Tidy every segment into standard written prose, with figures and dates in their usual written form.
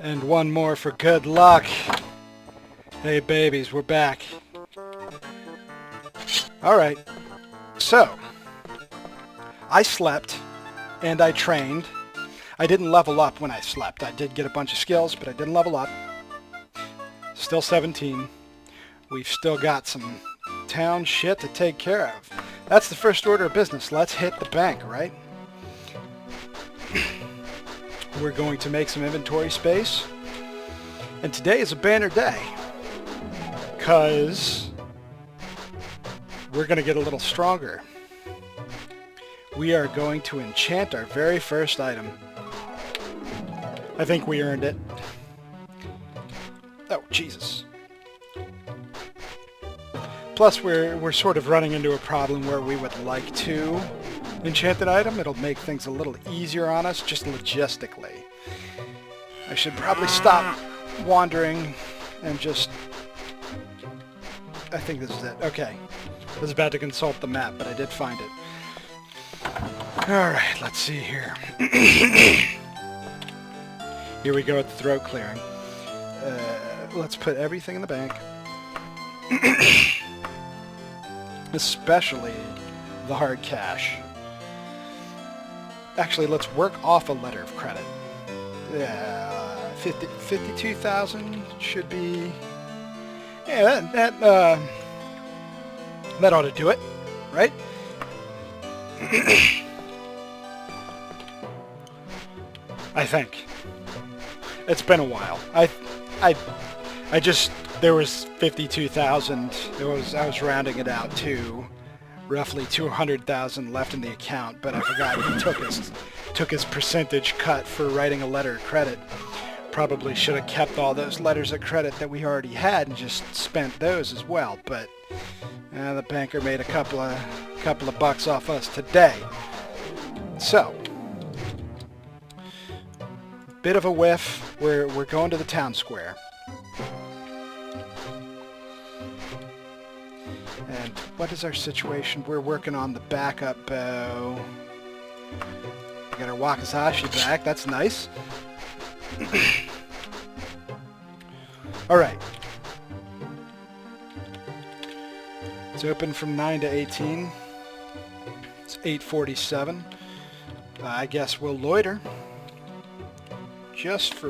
And one more for good luck. Hey babies, we're back. Alright, so I slept and I trained. I didn't level up when I slept. I did get a bunch of skills, but I didn't level up. Still 17. We've still got some town shit to take care of. That's the first order of business. Let's hit the bank, right? We're going to make some inventory space. And today is a banner day, because we're going to get a little stronger. We are going to enchant our very first item. I think we earned it. Oh, Jesus. Plus, we're sort of running into a problem where we would like to enchant an item. It'll make things a little easier on us, just logistically. I should probably stop wandering and just... I think this is it. Okay. I was about to consult the map, but I did find it. Alright, let's see here. Here we go at the throat clearing. Let's put everything in the bank. Especially the hard cash. Actually, let's work off a letter of credit. 52,000 should be... Yeah, that ought to do it, right? I think. It's been a while. I just... There was 52,000. I was rounding it out to roughly 200,000 left in the account, but I forgot he took his percentage cut for writing a letter of credit. Probably should have kept all those letters of credit that we already had and just spent those as well, but the banker made a couple of bucks off us today. So, bit of a whiff. We're going to the town square. And what is our situation? We're working on the backup bow. We got our Wakizashi back. That's nice. Alright. It's open from 9 to 18. It's 8:47. I guess we'll loiter. Just for...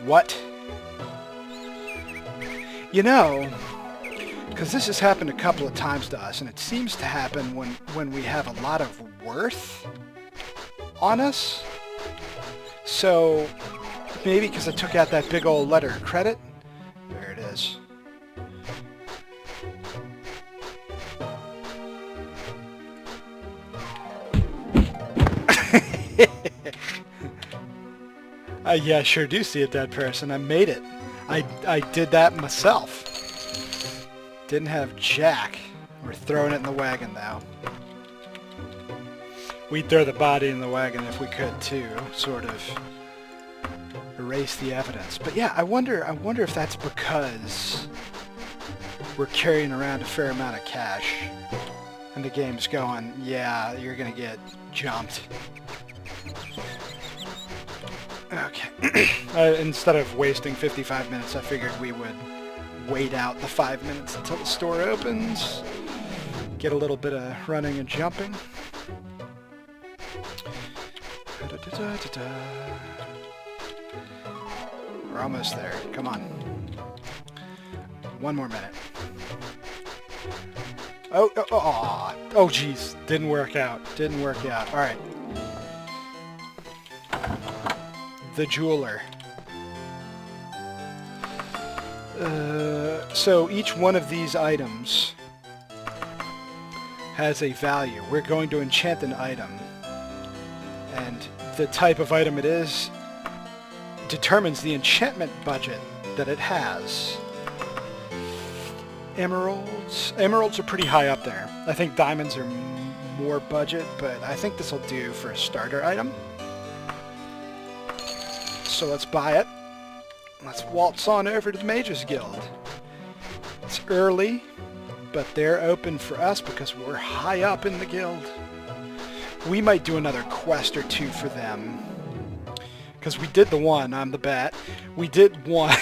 What? You know... Because this has happened a couple of times to us, and it seems to happen when we have a lot of worth on us. So, maybe because I took out that big old letter of credit. There it is. Yeah, I sure do see a dead person. I made it. I did that myself. Didn't have jack. We're throwing it in the wagon now. We'd throw the body in the wagon if we could too, sort of erase the evidence. But yeah, I wonder if that's because we're carrying around a fair amount of cash and the game's going, yeah, you're gonna get jumped. Okay. Instead of wasting 55 minutes, I figured we would wait out the 5 minutes until the store opens. Get a little bit of running and jumping. We're almost there. Come on. One more minute. Oh, geez. Didn't work out. Didn't work out. All right. The jeweler. So each one of these items has a value. We're going to enchant an item, and the type of item it is determines the enchantment budget that it has. Emeralds are pretty high up there. I think diamonds are more budget, but I think this will do for a starter item. So let's buy it. Let's waltz on over to the Mages Guild. It's early, but they're open for us because we're high up in the guild. We might do another quest or two for them Because we did the one, I'm the bat. We did one,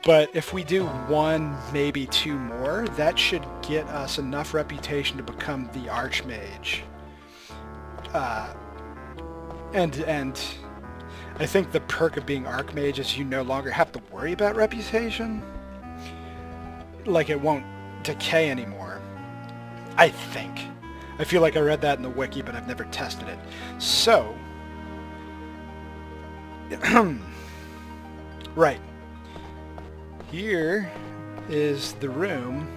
but if we do one, maybe two more, that should get us enough reputation to become the Archmage. And I think the perk of being Archmage is you no longer have to worry about reputation. Like, it won't decay anymore. I think. I feel like I read that in the wiki, but I've never tested it. So... right. Here is the room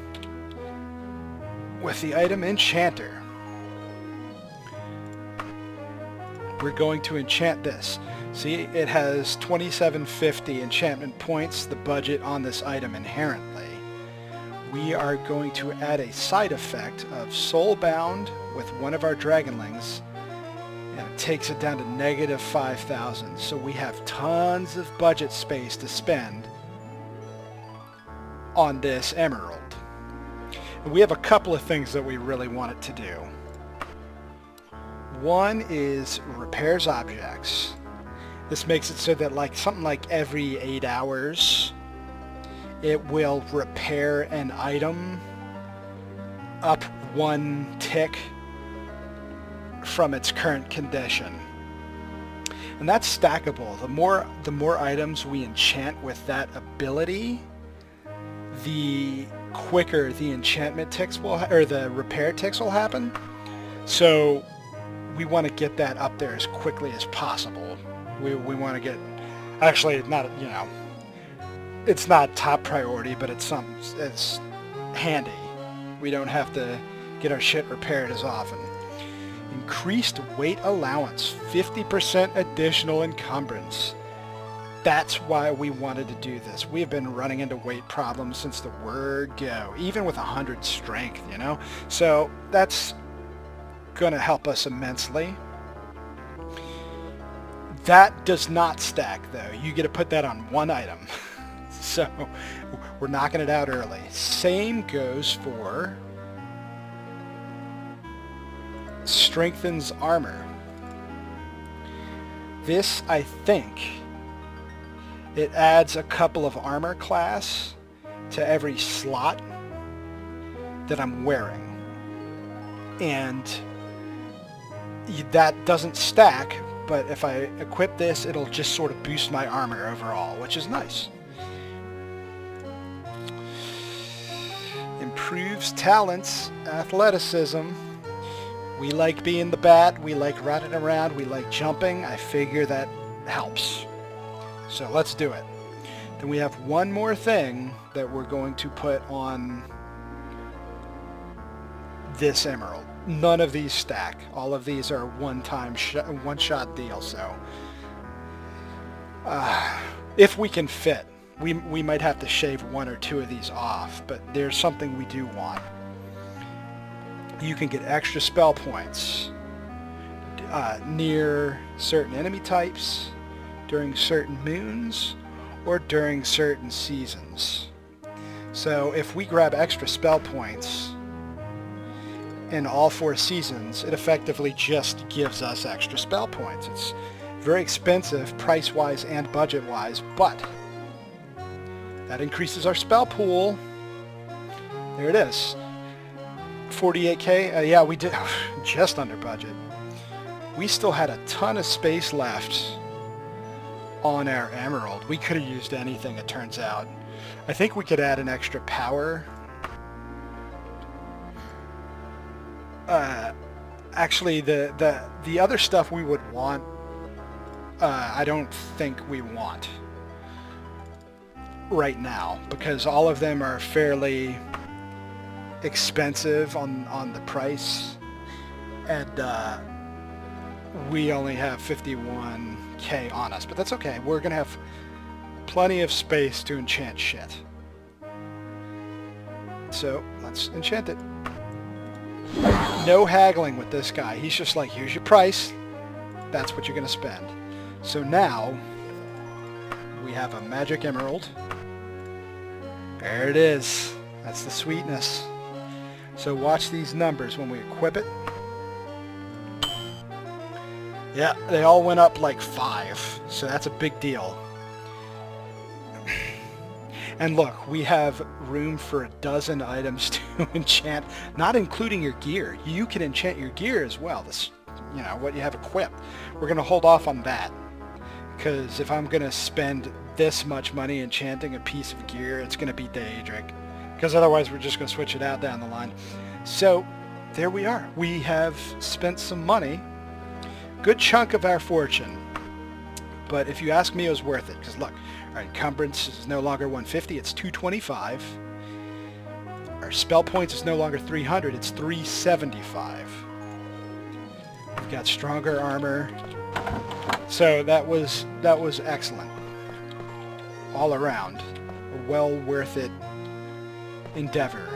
with the item Enchanter. We're going to enchant this. See, it has 2750 enchantment points, the budget on this item inherently. We are going to add a side effect of Soulbound with one of our Dragonlings, and it takes it down to negative 5,000. So we have tons of budget space to spend on this emerald. And we have a couple of things that we really want it to do. One is repairs objects. This makes it so that something like every 8 hours it will repair an item up 1 tick from its current condition. And that's stackable. The more items we enchant with that ability, the quicker the enchantment ticks or the repair ticks will happen. So we want to get that up there as quickly as possible. We want to get, actually not, it's not top priority, but it's handy. We don't have to get our shit repaired as often. Increased weight allowance, 50% additional encumbrance. That's why we wanted to do this. We've been running into weight problems since the word go, even with 100 strength, So that's going to help us immensely. That does not stack, though. You get to put that on one item. So we're knocking it out early. Same goes for strengthens armor. This, I think, it adds a couple of armor class to every slot that I'm wearing. And that doesn't stack, but if I equip this, it'll just sort of boost my armor overall, which is nice. Improves talents, athleticism. We like being the bat, we like running around, we like jumping. I figure that helps. So let's do it. Then we have one more thing that we're going to put on this emerald. None of these stack. All of these are one-shot deal, so if we can fit, we might have to shave one or two of these off, but there's something we do want. You can get extra spell points near certain enemy types, during certain moons, or during certain seasons. So if we grab extra spell points in all 4 seasons, it effectively just gives us extra spell points. It's very expensive price-wise and budget-wise, but that increases our spell pool. There it is. 48k? Yeah, we did just under budget. We still had a ton of space left on our emerald. We could have used anything, it turns out. I think we could add an extra power. Actually, the other stuff we would want, I don't think we want right now, because all of them are fairly expensive on the price, and we only have 51k on us, but that's okay. We're gonna have plenty of space to enchant shit. So let's enchant it. No haggling with this guy. He's just like, here's your price. That's what you're gonna spend. So now we have a magic emerald. There it is. That's the sweetness. So watch these numbers when we equip it. Yeah, they all went up like 5, so that's a big deal. And look, we have room for 12 items to enchant, not including your gear. You can enchant your gear as well, this, you know, what you have equipped. We're going to hold off on that, because if I'm going to spend this much money enchanting a piece of gear, it's going to be Daedric, because otherwise we're just going to switch it out down the line. So there we are. We have spent some money, good chunk of our fortune, but if you ask me, it was worth it, because look, our encumbrance is no longer 150, it's 225. Our spell points is no longer 300, it's 375. We've got stronger armor. So that was excellent. All around. A well worth it endeavor.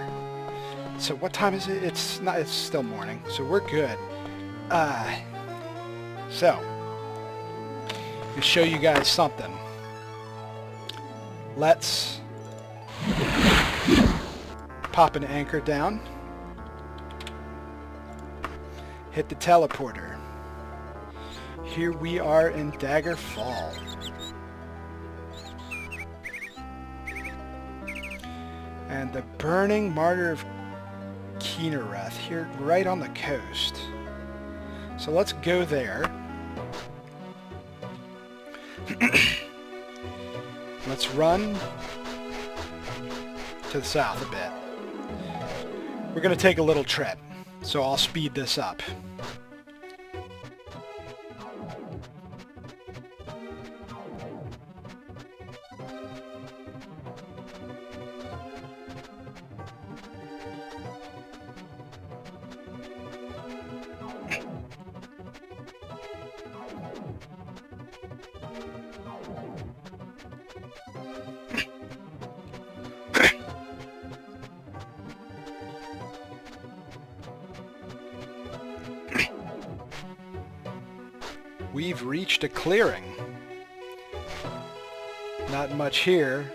So what time is it? It's still morning, so we're good. So to show you guys something. Let's pop an anchor down, hit the teleporter. Here we are in Daggerfall. And the Burning Martyr of Kinnereth, here right on the coast. So let's go there. Let's run to the south a bit. We're going to take a little trip, so I'll speed this up. We've reached a clearing. Not much here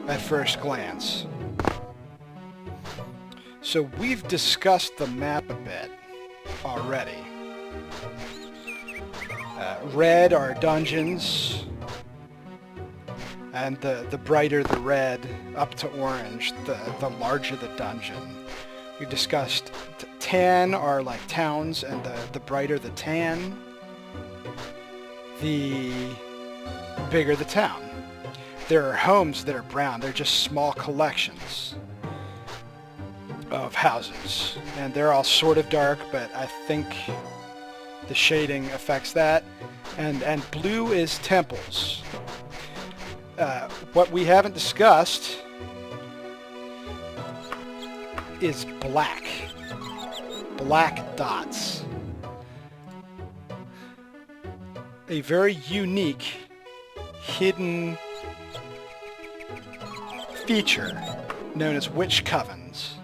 at first glance. So we've discussed the map a bit already. Red are dungeons, and the brighter the red up to orange, the larger the dungeon. We discussed tan are like towns, and the brighter the tan, the bigger the town. There are homes that are brown. They're just small collections of houses. And they're all sort of dark, but I think the shading affects that. And blue is temples. What we haven't discussed is black. Black dots. A very unique, hidden feature known as witch covens.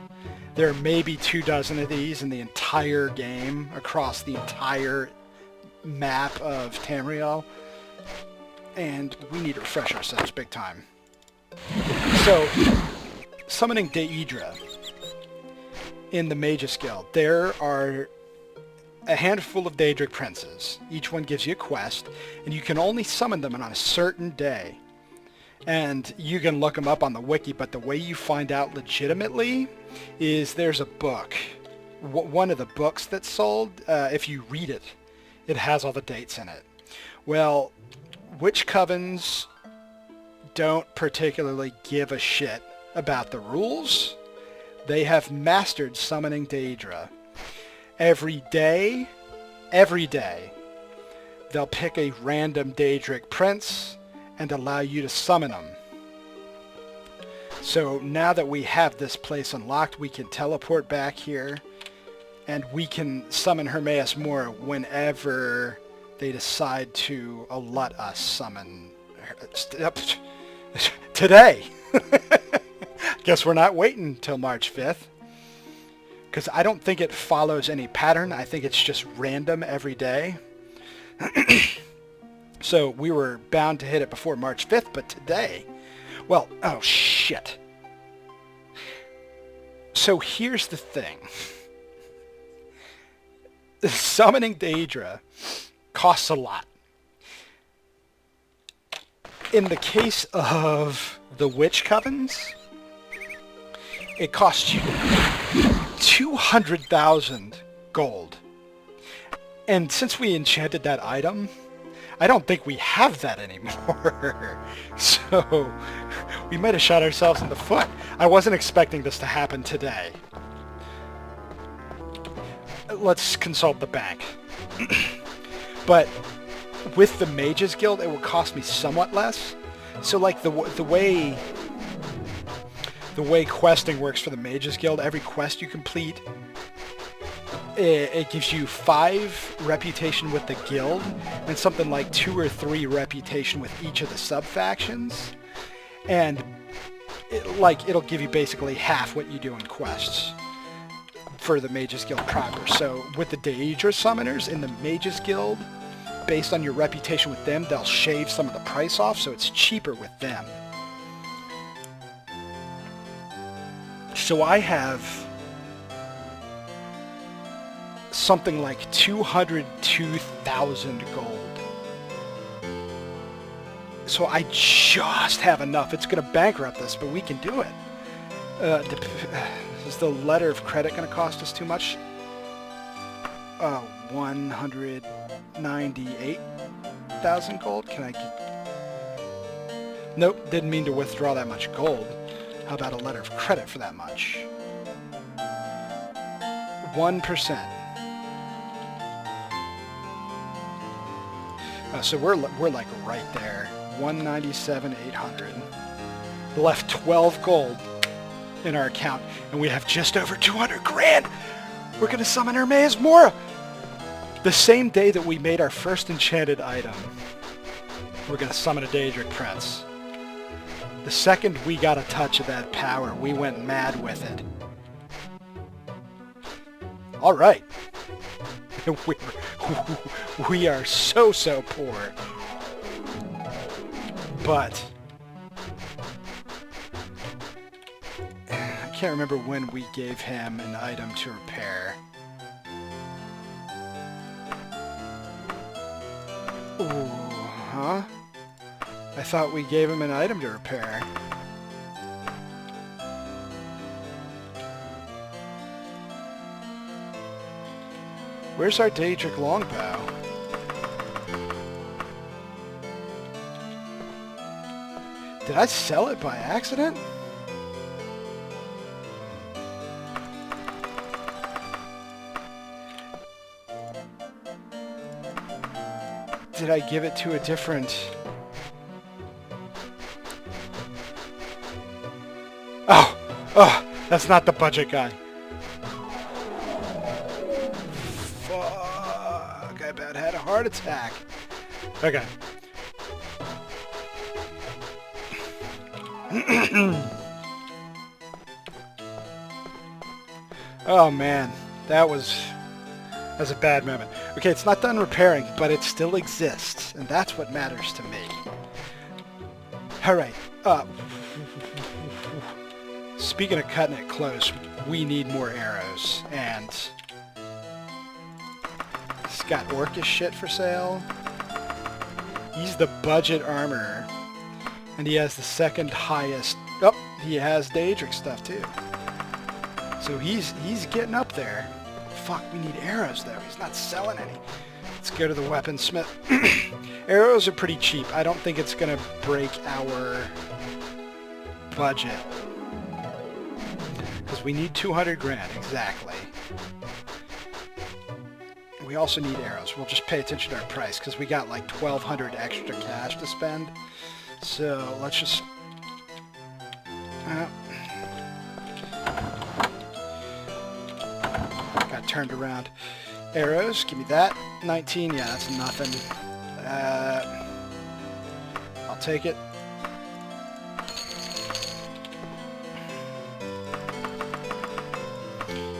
There may be 24 of these in the entire game, across the entire map of Tamriel, and we need to refresh ourselves big time. So, summoning Daedra in the Magus Guild, there are a handful of Daedric princes. Each one gives you a quest, and you can only summon them on a certain day. And you can look them up on the wiki, but the way you find out legitimately is there's a book. One of the books that's sold, if you read it, it has all the dates in it. Well, witch covens don't particularly give a shit about the rules. They have mastered summoning Daedra. Every day, they'll pick a random Daedric prince and allow you to summon them. So now that we have this place unlocked, we can teleport back here, and we can summon Hermaeus Mora whenever they decide to let us summon her. Today! Guess we're not waiting till March 5th. Because I don't think it follows any pattern. I think it's just random every day. So we were bound to hit it before March 5th, but today... Well, oh shit. So here's the thing. summoning Daedra costs a lot. In the case of the Witch Covens, it costs you 200,000 gold. And since we enchanted that item, I don't think we have that anymore. So we might have shot ourselves in the foot. I wasn't expecting this to happen today. Let's consult the bank. But with the Mages Guild, it will cost me somewhat less. So like the way questing works for the Mages Guild, every quest you complete, it gives you 5 reputation with the guild and something like 2 or 3 reputation with each of the sub-factions. And it'll give you basically half what you do in quests for the Mages Guild proper. So with the Daedra summoners in the Mages Guild, based on your reputation with them, they'll shave some of the price off, so it's cheaper with them. So I have something like 202,000 gold. So I just have enough. It's going to bankrupt us, but we can do it. Is the letter of credit going to cost us too much? 198,000 gold? Can I get... Nope, didn't mean to withdraw that much gold. How about a letter of credit for that much? 1%. So we're like right there. 197,800. Left 12 gold in our account, and we have just over 200 grand. We're gonna summon Hermaeus Mora. The same day that we made our first enchanted item, we're gonna summon a Daedric Prince. The second we got a touch of that power, we went mad with it. All right. We are so poor. But I can't remember when we gave him an item to repair. Ooh, huh? I thought we gave him an item to repair. Where's our Daedric longbow? Did I sell it by accident? Did I give it to a different... Oh, that's not the budget guy. Fuck, I about had a heart attack. Okay. Oh man, that was a bad moment. Okay, it's not done repairing, but it still exists, and that's what matters to me. Alright, speaking of cutting it close, we need more arrows, and he's got orcish shit for sale. He's the budget armorer, and he has the second highest... Oh, he has Daedric stuff too. So he's getting up there. Fuck, we need arrows though. He's not selling any. Let's go to the weaponsmith. Arrows are pretty cheap. I don't think it's gonna break our budget. Because we need 200 grand, exactly. We also need arrows. We'll just pay attention to our price, because we got like 1,200 extra cash to spend. So let's just... got turned around. Arrows, give me that. 19, yeah, that's nothing. I'll take it.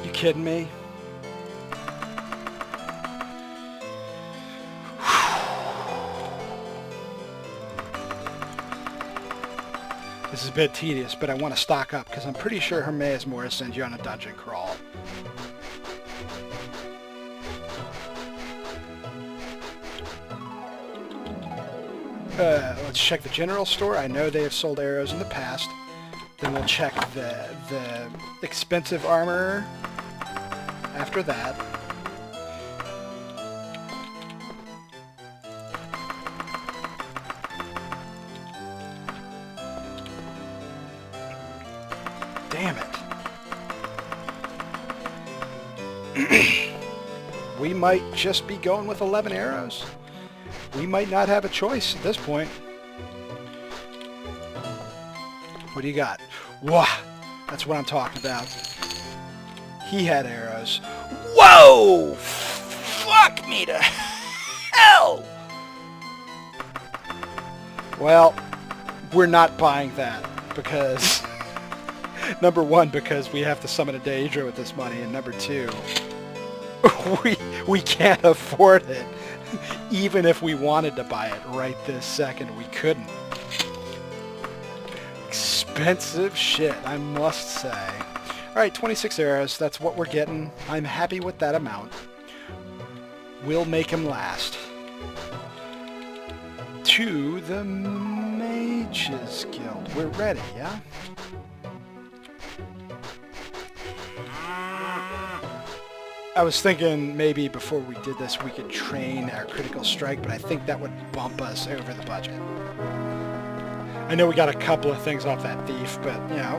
You kidding me? This is a bit tedious, but I want to stock up, because I'm pretty sure Hermaeus Mora sends you on a dungeon crawl. let's check the general store. I know they have sold arrows in the past. Then we'll check the expensive armor after that. Damn it. We might just be going with 11 arrows. We might not have a choice at this point. What do you got? Wah! That's what I'm talking about. He had arrows. Whoa! Fuck me to hell! Well, we're not buying that because... Number one, because we have to summon a Daedra with this money, and number two, we can't afford it. Even if we wanted to buy it right this second, we couldn't. Expensive shit, I must say. Alright, 26 arrows, that's what we're getting. I'm happy with that amount. We'll make him last. To the Mages Guild. We're ready, yeah? I was thinking maybe before we did this we could train our critical strike, but I think that would bump us over the budget. I know we got a couple of things off that thief, but, you know,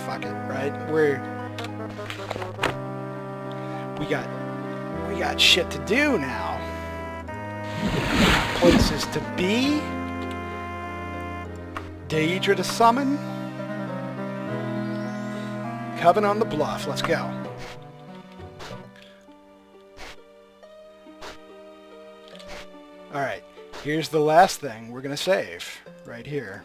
fuck it, right? We got shit to do now. Places to be. Daedra to summon. Coven on the Bluff, let's go. Alright, here's the last thing we're going to save, right here.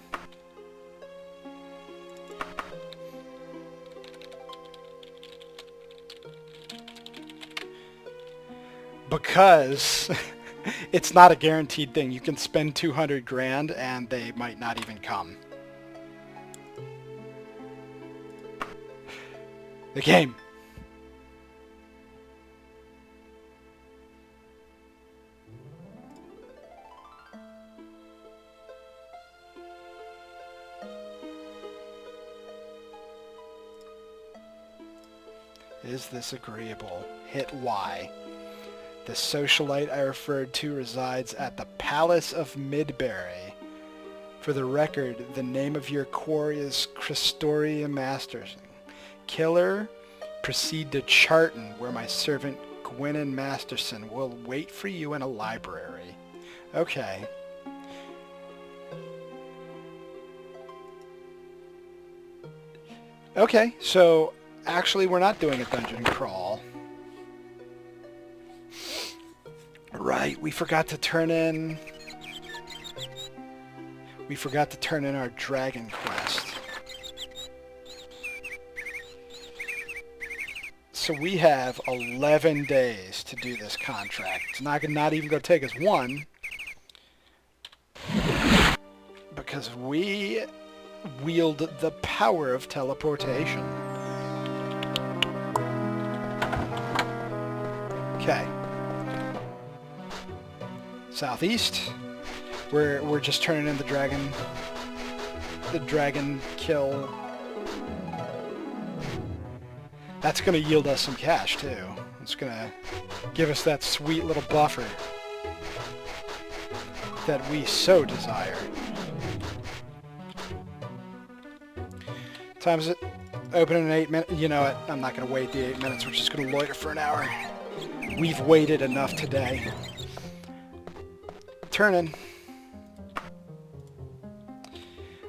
Because it's not a guaranteed thing. You can spend 200 grand and they might not even come. The game. Is this agreeable? Hit Y. The socialite I referred to resides at the Palace of Midbury. For the record, the name of your quarry is Christoria Masterson. Killer, proceed to Charton, where my servant Gwennon Masterson will wait for you in a library. Okay. Okay, so actually we're not doing a dungeon crawl. Right, we forgot to turn in our dragon quest. So we have 11 days to do this contract. It's not even going to take us one, because we wield the power of teleportation. Okay. Southeast. We're just turning in the dragon kill. That's going to yield us some cash too. It's going to give us that sweet little buffer that we so desire. Time is it? Open in 8 minutes. You know what? I'm not going to wait the 8 minutes. We're just going to loiter for an hour. We've waited enough today. Turning.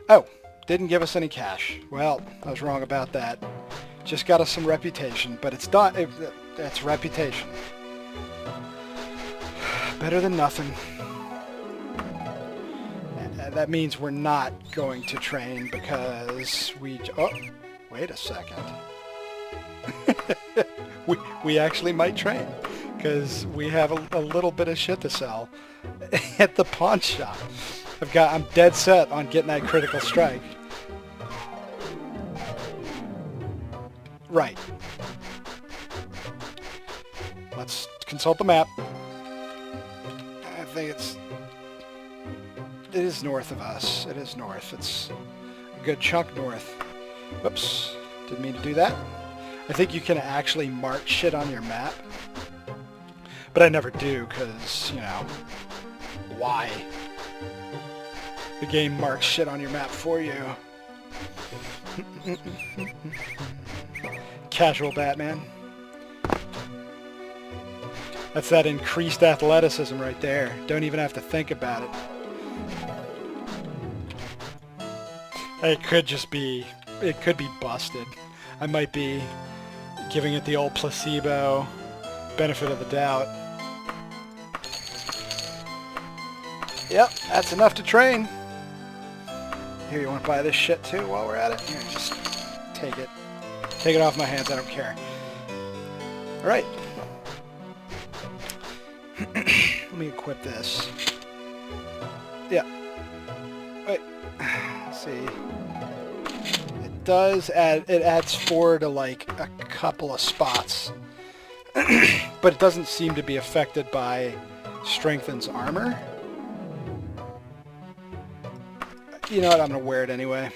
Oh, didn't give us any cash. Well, I was wrong about that. Just got us some reputation, but it's done. That's reputation. Better than nothing. That means we're not going to train because we... Oh, wait a second. we actually might train because we have a little bit of shit to sell at the pawn shop. I'm dead set on getting that critical strike. Right. Let's consult the map. I think it's... is north of us. It is north. It's a good chunk north. Whoops. Didn't mean to do that. I think you can actually mark shit on your map. But I never do, because, you know, why? The game marks shit on your map for you. Casual Batman. That's that increased athleticism right there. Don't even have to think about it. It could just be... It could be busted. I might be giving it the old placebo benefit of the doubt. Yep, that's enough to train. Here, you want to buy this shit too while we're at it? Here, just take it. Take it off my hands, I don't care. Alright. Let me equip this. Yeah. Wait. Let's see. It does add... It adds 4 to, like, a couple of spots. But it doesn't seem to be affected by strengthens armor. You know what? I'm going to wear it anyway.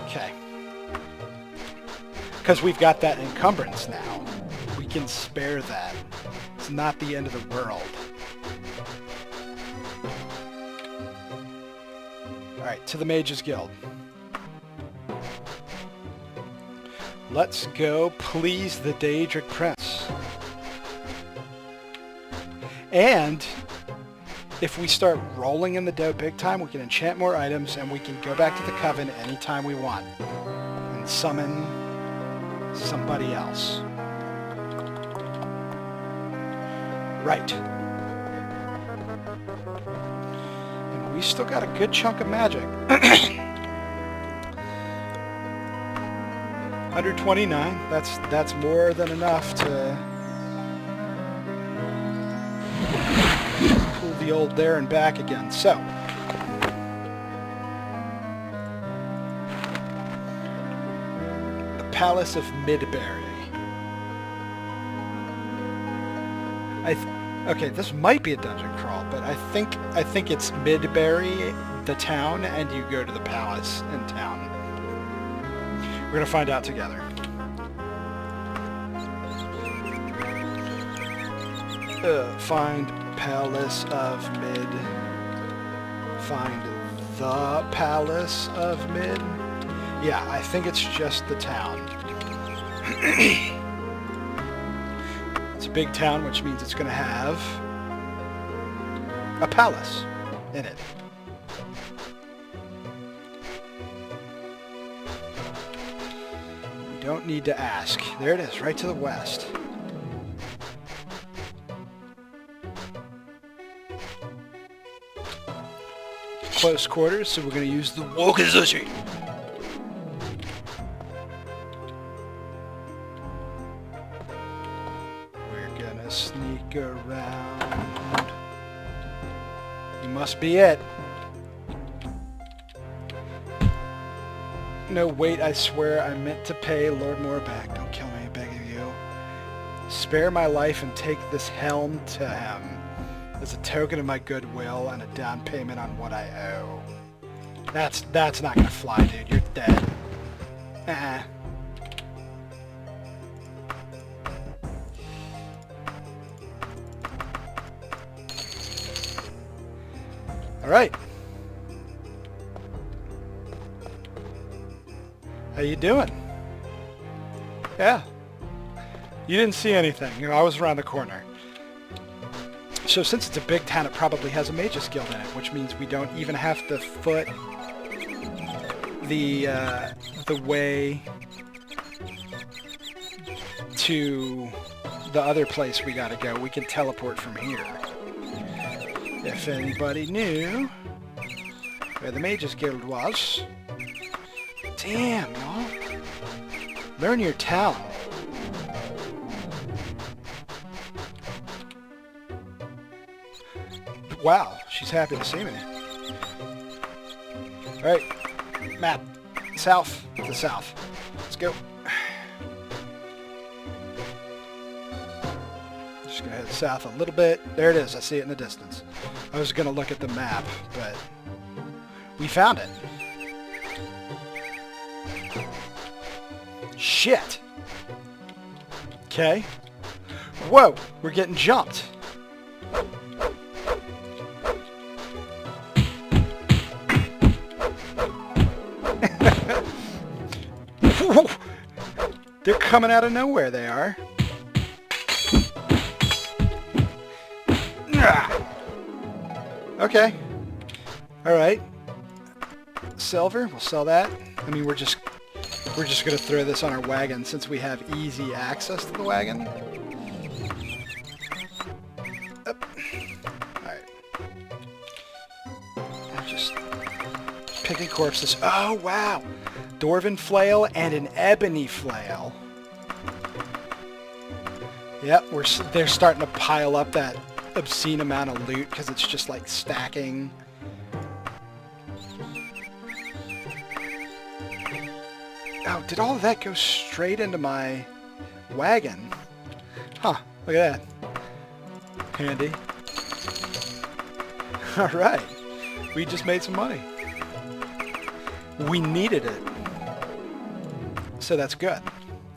Okay. Because we've got that encumbrance now. We can spare that. It's not the end of the world. Alright, to the Mages Guild. Let's go please the Daedric Prince. And... if we start rolling in the dough big time, we can enchant more items, and we can go back to the Coven anytime we want. And summon somebody else. Right. And we still got a good chunk of magic. 129, that's more than enough to... the old there and back again. So, the Palace of Midbury. Okay, this might be a dungeon crawl, but I think it's Midbury, the town, and you go to the palace in town. We're gonna find out together. Find Palace of Mid. Find the Palace of Mid. Yeah, I think it's just the town. It's a big town, which means it's going to have a palace in it. We don't need to ask. There it is, right to the west. Close quarters, so we're going to use the Wokizushi. We're going to sneak around. You must be it. No, wait, I swear I meant to pay Lord Mora back. Don't kill me, I beg of you. Spare my life and take this helm to him. As a token of my goodwill and a down payment on what I owe. That's not gonna fly, dude. You're dead. Alright. How you doing? Yeah. You didn't see anything. You know, I was around the corner. So since it's a big town, it probably has a Mages Guild in it, which means we don't even have to foot the way to the other place we gotta go. We can teleport from here. If anybody knew where the Mages Guild was. Damn, y'all. Learn your town. Wow, she's happy to see me. Alright, map. South. To the south. Let's go. Just gonna head south a little bit. There it is. I see it in the distance. I was going to look at the map, but we found it. Shit. Okay. Whoa, we're getting jumped. They're coming out of nowhere, they are. Okay. Alright. Silver, we'll sell that. I mean, we're just gonna throw this on our wagon since we have easy access to the wagon. Alright. I'm just picking corpses. Oh, wow! Dwarven flail and an ebony flail. Yep, they're starting to pile up that obscene amount of loot because it's just like stacking. Oh, did all of that go straight into my wagon? Huh, look at that. Handy. Alright, we just made some money. We needed it. So that's good.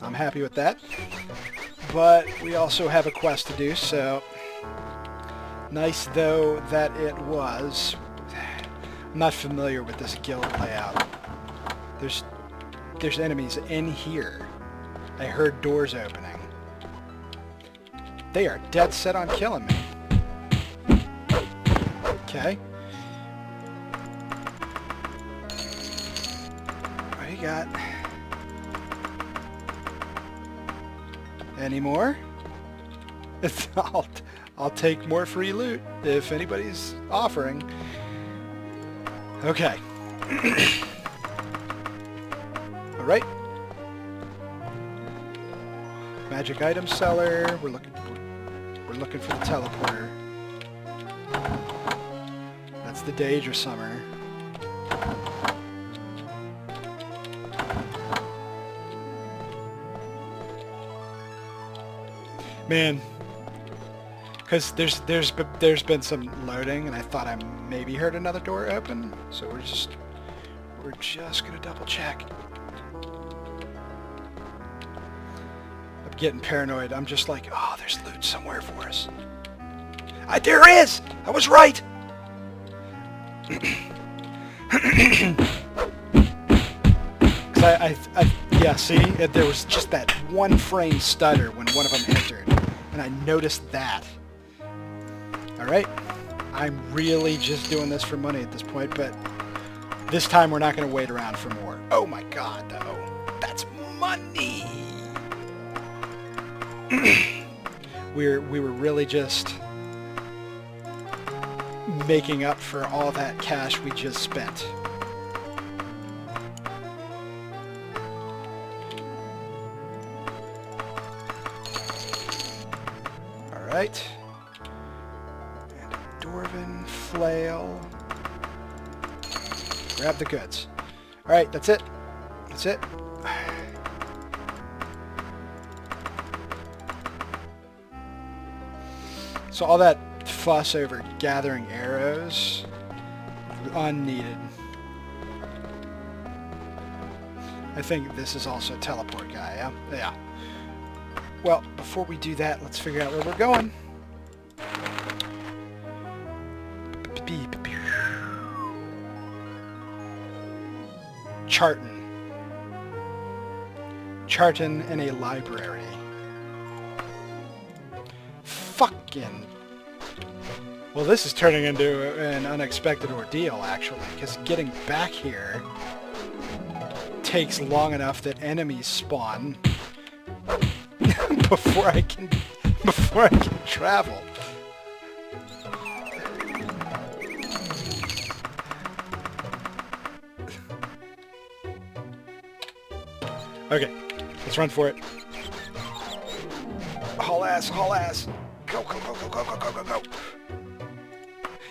I'm happy with that. But we also have a quest to do, so nice though that it was. I'm not familiar with this guild layout. There's enemies in here. I heard doors opening. They are dead set on killing me. Okay. What do you got? Any more? I'll take more free loot if anybody's offering. Okay. Alright. Magic item seller. We're looking for the teleporter. That's the Daedra Summer. Man, because there's been some loading, and I thought I maybe heard another door open, so we're just gonna double check. I'm getting paranoid. I'm just like, oh, there's loot somewhere for us. There is! I was right! Yeah, see? There was just that one frame stutter when one of them entered, and I noticed that. Alright. I'm really just doing this for money at this point, but this time we're not going to wait around for more. Oh my god, though. That's money! we were really just making up for all that cash we just spent. Alright. And a Dwarven flail. Grab the goods. Alright, that's it. That's it. So all that fuss over gathering arrows, unneeded. I think this is also a teleport guy, yeah? Yeah. Well, before we do that, let's figure out where we're going. Charton in a library. Fucking... Well, this is turning into an unexpected ordeal, actually, because getting back here takes long enough that enemies spawn before I can travel. Okay, let's run for it. Haul ass, haul ass. Go, go, go, go, go, go, go, go, go.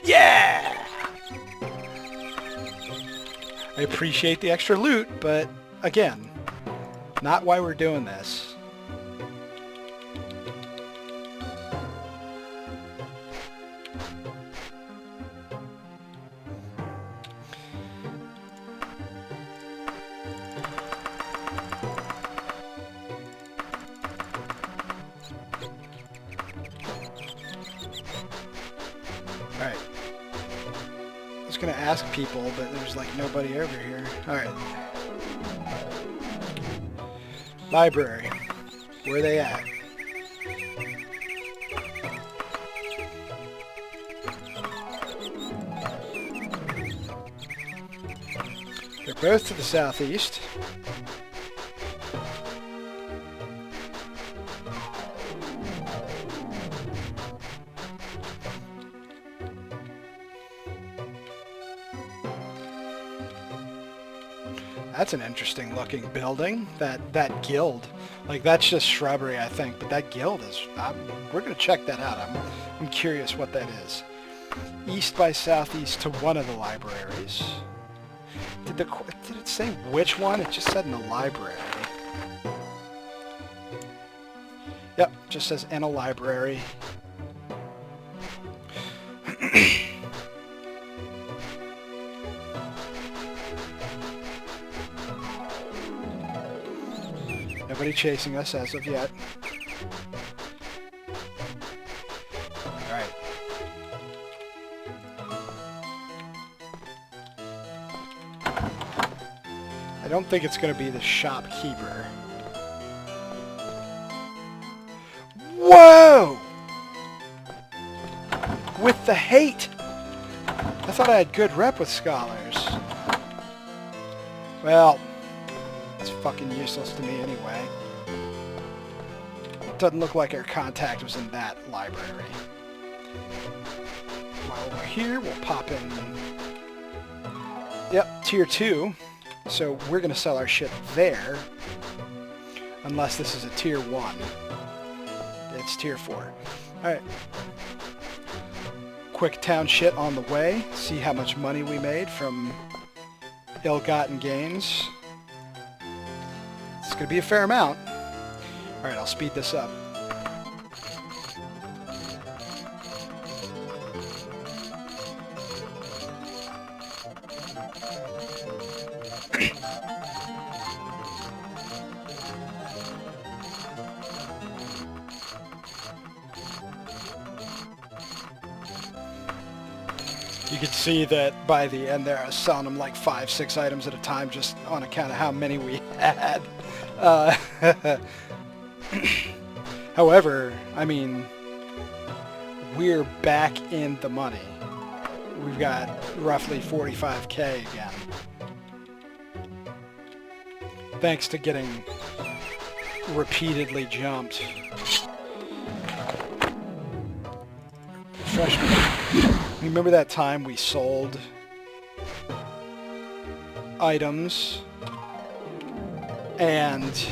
Yeah! I appreciate the extra loot, but again, not why we're doing this. was going to ask people, but there's like nobody over here. Alright. Library. Where are they at? They're both to the southeast. That's an interesting looking building. That guild, like that's just shrubbery, I think. But that guild is. We're gonna check that out. I'm curious what that is. East by southeast to one of the libraries. Did it say which one? It just said in the library. Yep, just says in a library. Nobody chasing us as of yet. Alright. I don't think it's going to be the shopkeeper. Whoa! With the hate! I thought I had good rep with scholars. Well, it's fucking useless to me anyway. Doesn't look like our contact was in that library. While we're here, we'll pop in... Yep, tier 2. So we're going to sell our shit there. Unless this is a tier 1. It's tier 4. Alright. Quick town shit on the way. See how much money we made from ill-gotten gains. It's going to be a fair amount. Alright, I'll speed this up. You can see that by the end there I was selling them like 5-6 items at a time just on account of how many we had. However, I mean, we're back in the money. We've got roughly 45k again. Thanks to getting repeatedly jumped. Freshman. Remember that time we sold items and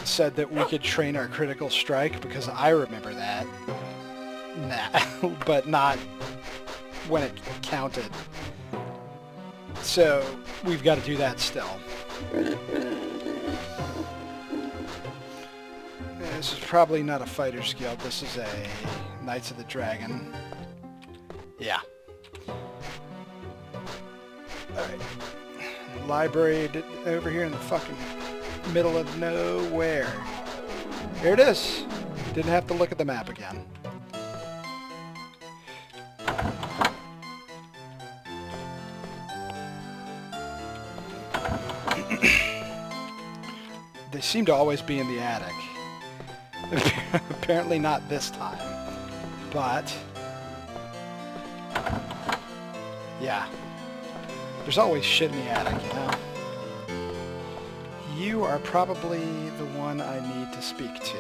said that we could train our critical strike? Because I remember that. Nah, but not when it counted. So we've got to do that still. This is probably not a fighter's guild. This is a Knights of the Dragon. Yeah. Alright. Library over here in the fucking middle of nowhere. Here it is. Didn't have to look at the map again. They seem to always be in the attic. Apparently not this time. But yeah. There's always shit in the attic, you know? You are probably the one I need to speak to.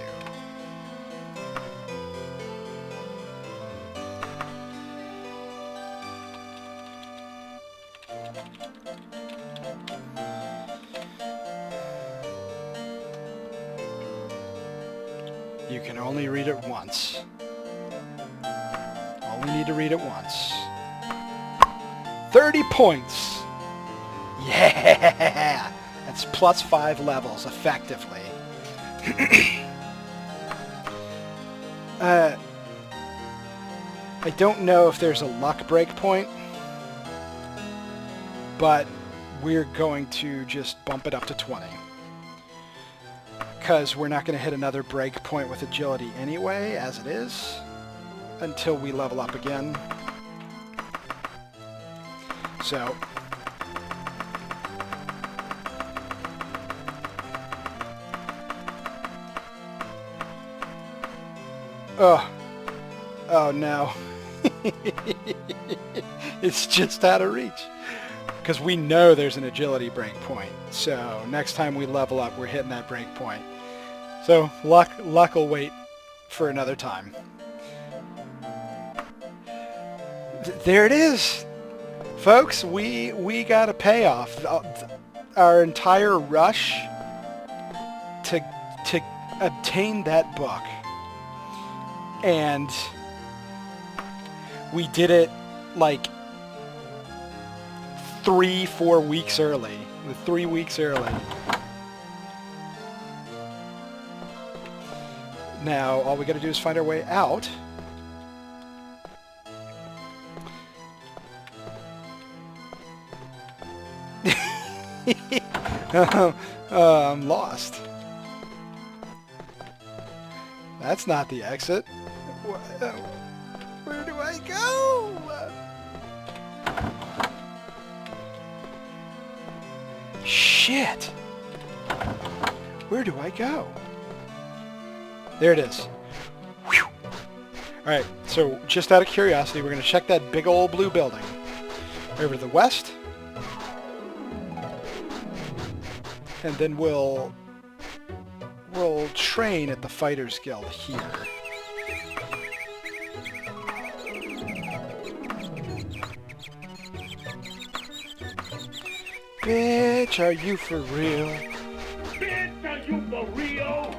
You can only read it once. Only need to read it once. 30 points! Yeah! That's plus 5 levels, effectively. I don't know if there's a luck break point, but we're going to just bump it up to 20. Because we're not going to hit another break point with agility anyway, as it is, until we level up again. So... Oh. Oh no. It's just out of reach. Because we know there's an agility break point. So next time we level up, we're hitting that break point. So luck will wait for another time. There it is. Folks, we got a payoff. Our entire rush to obtain that book. And we did it like 3-4 weeks early. 3 weeks early. Now, all we gotta do is find our way out. I'm lost. That's not the exit. Where do I go? Shit. Where do I go? There it is. Whew. Alright, so just out of curiosity, we're going to check that big old blue building. Over to the west. And then we'll train at the Fighters Guild here. Bitch, are you for real? Bitch, are you for real?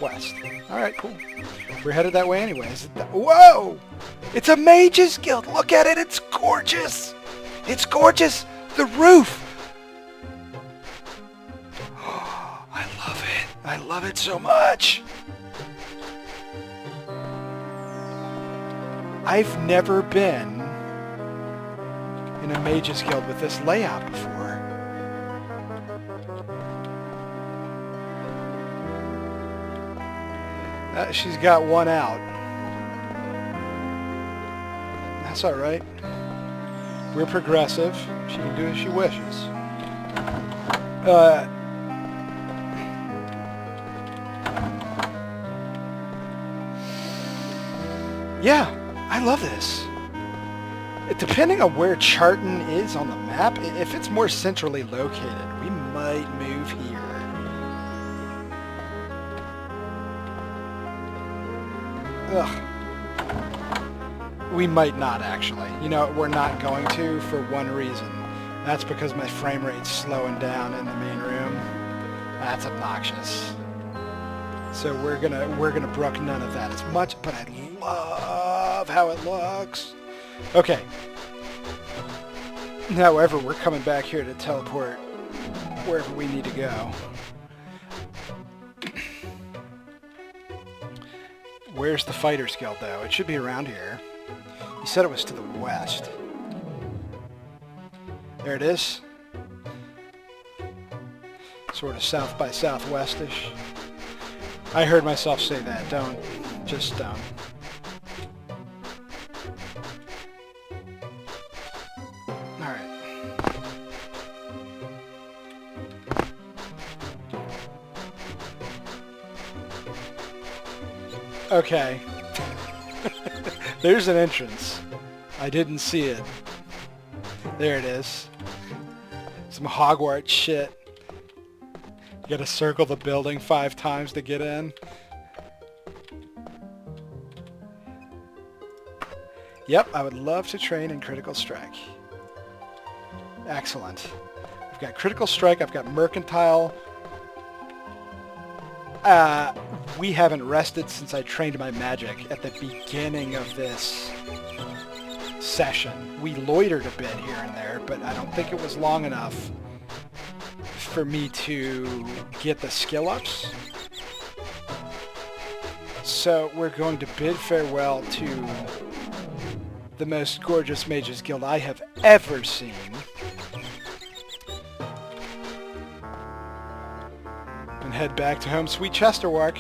West. Alright, cool. We're headed that way anyways. Whoa! It's a Mage's Guild! Look at it! It's gorgeous! It's gorgeous! The roof! Oh, I love it. I love it so much! I've never been in a Mage's Guild with this layout before. She's got one out. That's alright. We're progressive. She can do as she wishes. Yeah, I love this. Depending on where Charton is on the map, if it's more centrally located, we might move here. Ugh. We might not, actually. You know, we're not going to for one reason. That's because my frame rate's slowing down in the main room. That's obnoxious. So we're gonna brook none of that as much, but I love how it looks. Okay. However, we're coming back here to teleport wherever we need to go. Where's the Fighters Guild, though? It should be around here. You said it was to the west. There it is. Sort of south by southwest-ish. I heard myself say that. Don't. Just don't. Alright. Okay. There's an entrance. I didn't see it. There it is. Some Hogwarts shit. You gotta circle the building 5 times to get in. Yep, I would love to train in Critical Strike. Excellent. I've got Critical Strike, I've got Mercantile. We haven't rested since I trained my magic at the beginning of this session. We loitered a bit here and there, but I don't think it was long enough for me to get the skill ups. So we're going to bid farewell to the most gorgeous Mage's Guild I have ever seen. And head back to home sweet Chesterwark.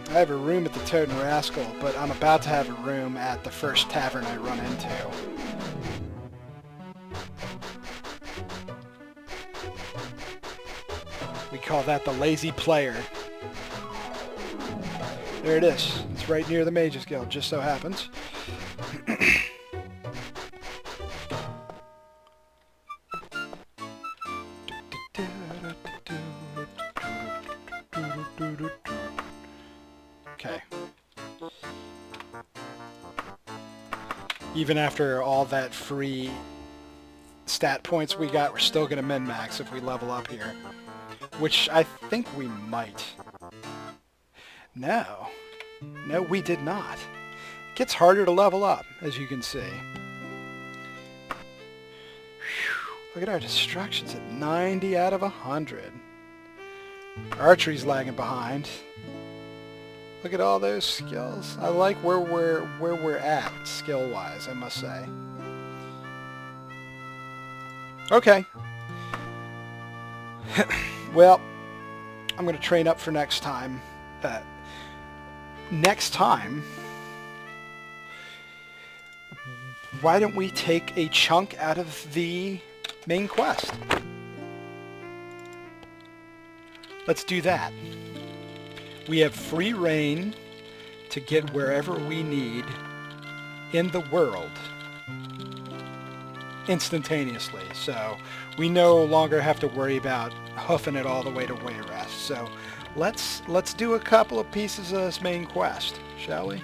I have a room at the Toad and Rascal, but I'm about to have a room at the first tavern I run into. We call that the Lazy Player. There it is. It's right near the Mages Guild, just so happens. Okay. Even after all that free stat points we got, we're still going to min-max if we level up here. Which I think we might. No. No, we did not. It gets harder to level up, as you can see. Whew. Look at our destructions at 90 out of 100. Archery's lagging behind. Look at all those skills. I like where we're at skill-wise, I must say. Okay. Well, I'm going to train up for next time. Next time, why don't we take a chunk out of the main quest? Let's do that. We have free reign to get wherever we need in the world instantaneously. So we no longer have to worry about hoofing it all the way to Wayrest. So let's do a couple of pieces of this main quest, shall we?